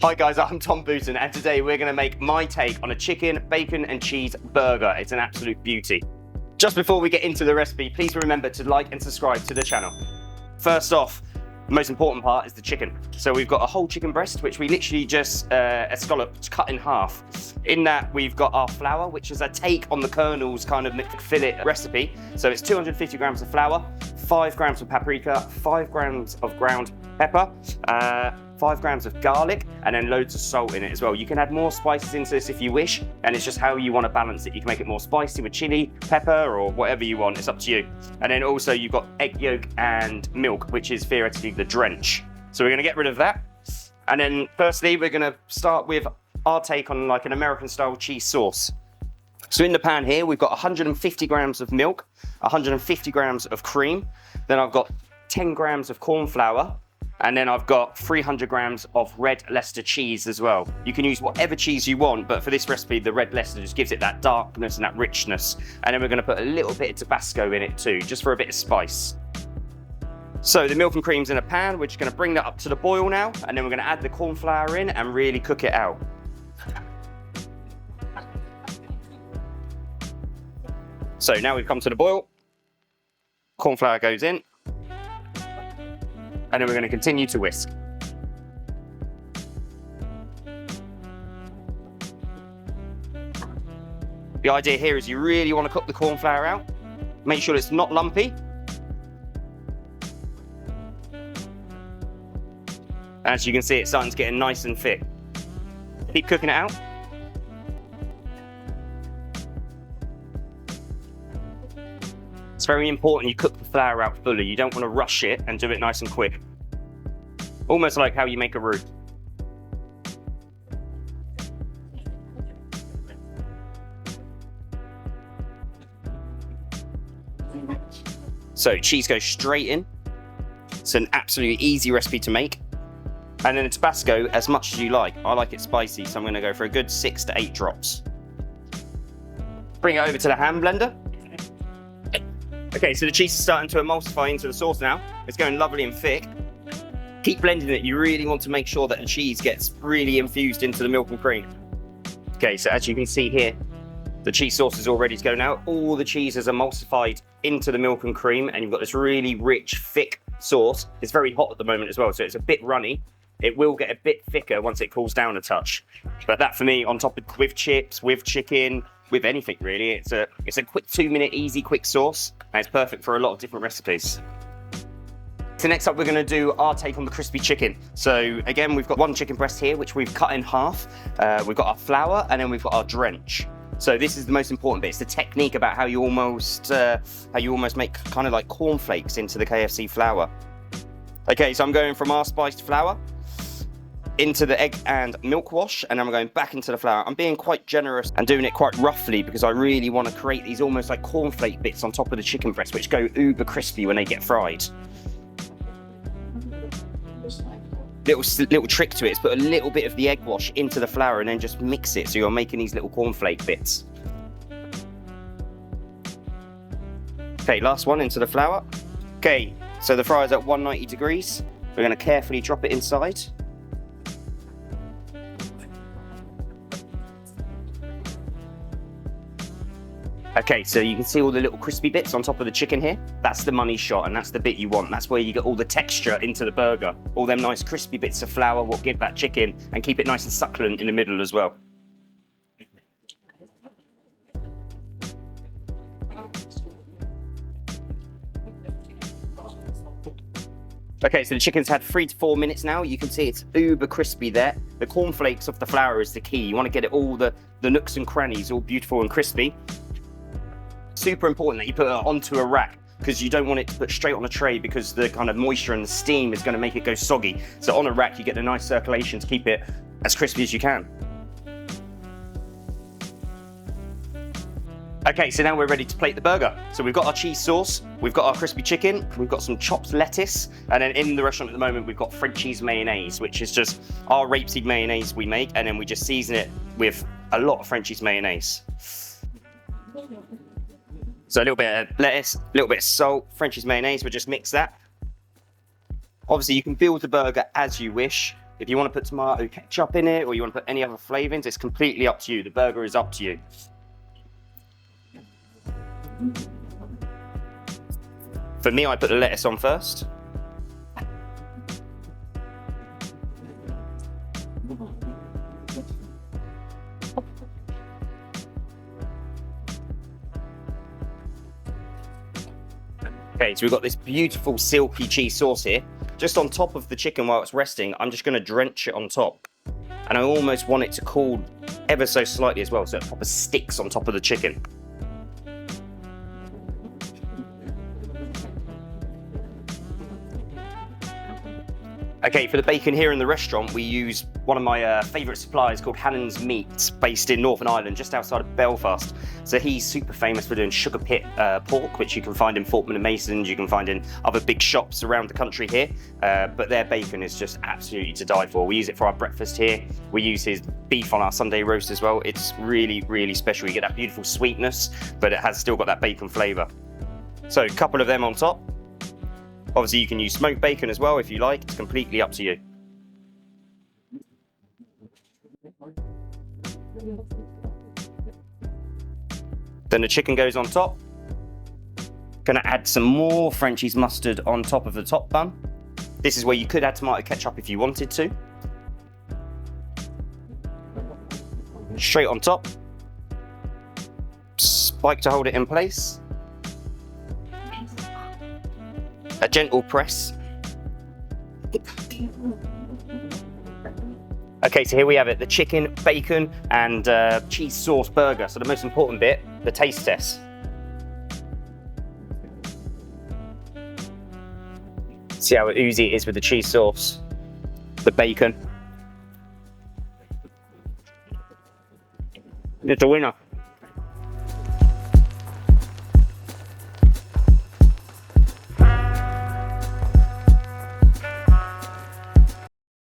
Hi guys, I'm Tom Booton, and today we're going to make my take on a chicken, bacon and cheese burger. It's an absolute beauty. Just before we get into the recipe, please remember to like and subscribe to the channel. First off, the most important part is the chicken. So we've got a whole chicken breast, which we literally just escalloped, cut in half. In that, we've got our flour, which is a take on the Colonel's kind of McFillet recipe. So it's 250 grams of flour, 5 grams of paprika, 5 grams of ground pepper, 5 grams of garlic, and then loads of salt in it as well. You can add more spices into this if you wish, and it's just how you want to balance it. You can make it more spicy with chili, pepper, or whatever you want. It's up to you. And then also you've got egg yolk and milk, which is theoretically the drench. So we're going to get rid of that. And then firstly, we're going to start with our take on like an American style cheese sauce. So in the pan here, we've got 150 grams of milk, 150 grams of cream. Then I've got 10 grams of corn flour. And then I've got 300 grams of red Leicester cheese as well. You can use whatever cheese you want, but for this recipe, the red Leicester just gives it that darkness and that richness. And then we're gonna put a little bit of Tabasco in it too, just for a bit of spice. So the milk and cream's in a pan. We're just gonna bring that up to the boil now, and then we're gonna add the corn flour in and really cook it out. So now we've come to the boil. Corn flour goes in. And then we're going to continue to whisk. The idea here is you really want to cook the corn flour out. Make sure it's not lumpy. As you can see, it's starting to get nice and thick. Keep cooking it out. It's very important you cook the flour out fully. You don't want to rush it and do it nice and quick. Almost like how you make a roux. So cheese goes straight in. It's an absolutely easy recipe to make. And then the Tabasco as much as you like. I like it spicy, so I'm going to go for a good 6 to 8 drops. Bring it over to the hand blender. Okay, so the cheese is starting to emulsify into the sauce now. It's going lovely and thick. Keep blending it. You really want to make sure that the cheese gets really infused into the milk and cream. Okay, so as you can see here, the cheese sauce is all ready to go now. All the cheese is emulsified into the milk and cream, and you've got this really rich, thick sauce. It's very hot at the moment as well, so it's a bit runny. It will get a bit thicker once it cools down a touch. But that for me, on top of with chips, with chicken, with anything really, it's a quick 2-minute easy quick sauce, and it's perfect for a lot of different recipes. So next up we're going to do our take on the crispy chicken. So again, we've got one chicken breast here which we've cut in half. We've got our flour, and then we've got our drench. So this is the most important bit. It's the technique about how you almost make kind of like cornflakes into the KFC flour. Okay, so I'm going from our spiced flour into the egg and milk wash, and then I'm going back into the flour. I'm being quite generous and doing it quite roughly because I really want to create these almost like cornflake bits on top of the chicken breast, which go uber crispy when they get fried. Little trick to it is put a little bit of the egg wash into the flour and then just mix it so you're making these little cornflake bits. Okay, last one into the flour. Okay, so the fryer's at 190 degrees. We're going to carefully drop it inside. Okay, so you can see all the little crispy bits on top of the chicken here. That's the money shot, and that's the bit you want. That's where you get all the texture into the burger. All them nice crispy bits of flour will give that chicken and keep it nice and succulent in the middle as well. Okay, so the chicken's had 3 to 4 minutes now. You can see it's uber crispy there. The cornflakes of the flour is the key. You want to get it all the nooks and crannies all beautiful and crispy. Super important that you put it onto a rack because you don't want it to put straight on a tray because the kind of moisture and the steam is going to make it go soggy. So on a rack you get a nice circulation to keep it as crispy as you can. Okay, so now we're ready to plate the burger. So we've got our cheese sauce, we've got our crispy chicken, we've got some chopped lettuce, and then in the restaurant at the moment we've got Frenchie's mayonnaise, which is just our rapeseed mayonnaise we make, and then we just season it with a lot of Frenchie's mayonnaise. So a little bit of lettuce, a little bit of salt, Frenchie's mayonnaise, we'll just mix that. Obviously you can build the burger as you wish. If you want to put tomato ketchup in it or you want to put any other flavours, it's completely up to you. The burger is up to you. For me, I put the lettuce on first. Okay, so we've got this beautiful silky cheese sauce here. Just on top of the chicken while it's resting, I'm just going to drench it on top. And I almost want it to cool ever so slightly as well, so it proper sticks on top of the chicken. Okay, for the bacon here in the restaurant, we use one of my favourite suppliers called Hannon's Meats, based in Northern Ireland, just outside of Belfast. So he's super famous for doing sugar pit pork, which you can find in Fortman and Masons, you can find in other big shops around the country here. But their bacon is just absolutely to die for. We use it for our breakfast here. We use his beef on our Sunday roast as well. It's really, really special. You get that beautiful sweetness, but it has still got that bacon flavour. So a couple of them on top. Obviously, you can use smoked bacon as well if you like. It's completely up to you. Then the chicken goes on top. Gonna add some more Frenchie's mustard on top of the top bun. This is where you could add tomato ketchup if you wanted to. Straight on top. Spike to hold it in place. A gentle press. Okay, so here we have it, the chicken, bacon, and cheese sauce burger. So the most important bit, the taste test. See how oozy it is with the cheese sauce, the bacon. It's a winner.